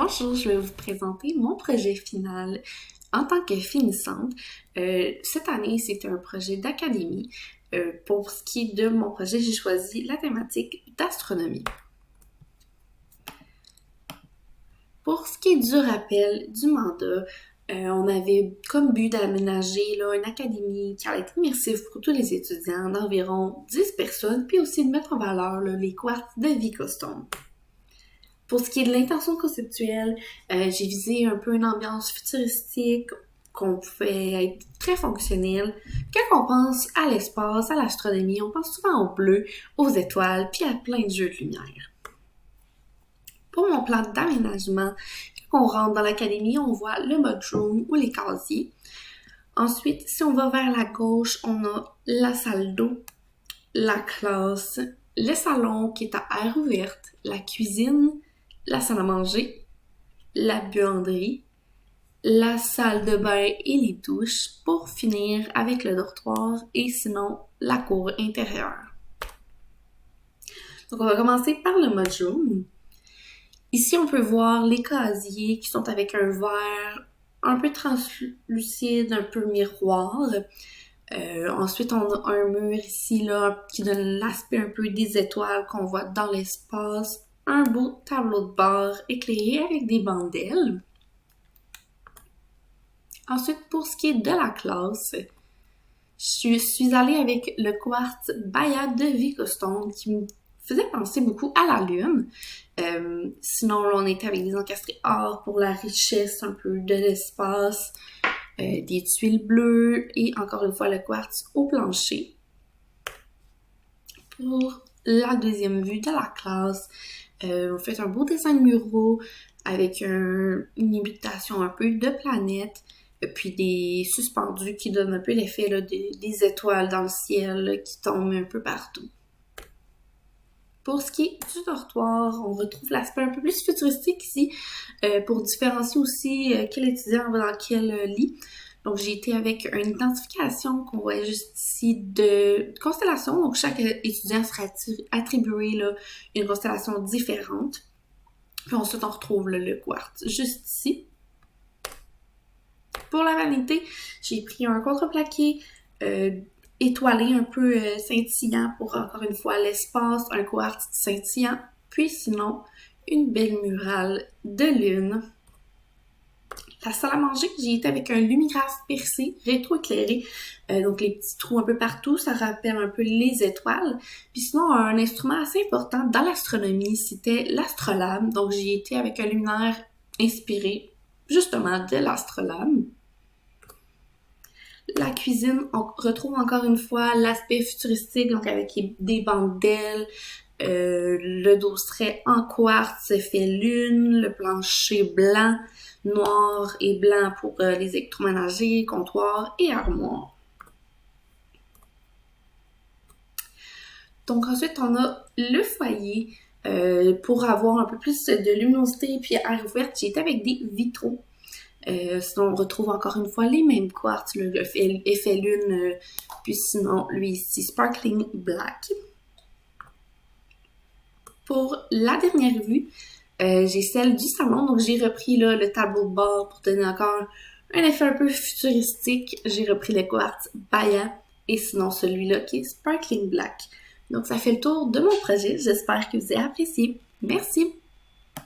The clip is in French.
Bonjour, je vais vous présenter mon projet final en tant que finissante. Cette année, c'était un projet d'académie. Pour ce qui est de mon projet, j'ai choisi la thématique d'astronomie. Pour ce qui est du rappel du mandat, on avait comme but d'aménager là, une académie qui allait être immersive pour tous les étudiants d'environ 10 personnes, puis aussi de mettre en valeur là, les quartz de Vicostone. Pour ce qui est de l'intention conceptuelle, j'ai visé un peu une ambiance futuristique, qu'on pouvait être très fonctionnel. Quand on pense à l'espace, à l'astronomie, on pense souvent au bleu, aux étoiles, puis à plein de jeux de lumière. Pour mon plan d'aménagement, quand on rentre dans l'académie, on voit le mudroom ou les casiers. Ensuite, si on va vers la gauche, on a la salle d'eau, la classe, le salon qui est à air ouverte, la cuisine, la salle à manger, la buanderie, la salle de bain et les douches pour finir avec le dortoir et sinon la cour intérieure. Donc on va commencer par le mudroom. Ici on peut voir les casiers qui sont avec un verre un peu translucide, un peu miroir. Ensuite on a un mur ici là qui donne l'aspect un peu des étoiles qu'on voit dans l'espace. Un beau tableau de bord éclairé avec des bandelles. Ensuite, pour ce qui est de la classe, je suis allée avec le quartz Baia de Vicostone qui me faisait penser beaucoup à la Lune. Sinon, là, on était avec des encastrés or pour la richesse un peu de l'espace, des tuiles bleues et encore une fois le quartz au plancher. Pour la deuxième vue de la classe, on fait un beau dessin de muraux avec une imitation un peu de planète, puis des suspendus qui donnent un peu l'effet là, des étoiles dans le ciel là, qui tombent un peu partout. Pour ce qui est du dortoir, on retrouve l'aspect un peu plus futuristique ici pour différencier aussi quel étudiant va dans quel lit. Donc, j'ai été avec une identification qu'on voit juste ici de constellations. Donc, chaque étudiant sera attribué là, une constellation différente. Puis ensuite, on retrouve là, le quartz juste ici. Pour la vanité, j'ai pris un contreplaqué étoilé, un peu scintillant pour, encore une fois, l'espace, un quartz scintillant. Puis sinon, une belle murale de lune. La salle à manger, j'y étais avec un lumigras percé, rétroéclairé. Donc les petits trous un peu partout, ça rappelle un peu les étoiles. Puis sinon, un instrument assez important dans l'astronomie, c'était l'astrolabe. Donc j'y étais avec un luminaire inspiré justement de l'astrolabe. La cuisine, on retrouve encore une fois l'aspect futuristique, donc avec des bandelles, le dosseret en quartz fait lune, le plancher blanc, noir et blanc pour les électroménagers, comptoirs et armoires. Donc ensuite, on a le foyer pour avoir un peu plus de luminosité puis air ouvert. J'ai été avec des vitraux. Sinon, on retrouve encore une fois les mêmes quartz, le effet lune, puis sinon, lui ici, Sparkling Black. Pour la dernière vue, j'ai celle du salon, donc j'ai repris là, le tableau de bord pour donner encore un effet un peu futuristique. J'ai repris le quartz Baia et sinon celui-là qui est Sparkling Black. Donc ça fait le tour de mon projet, j'espère que vous avez apprécié. Merci!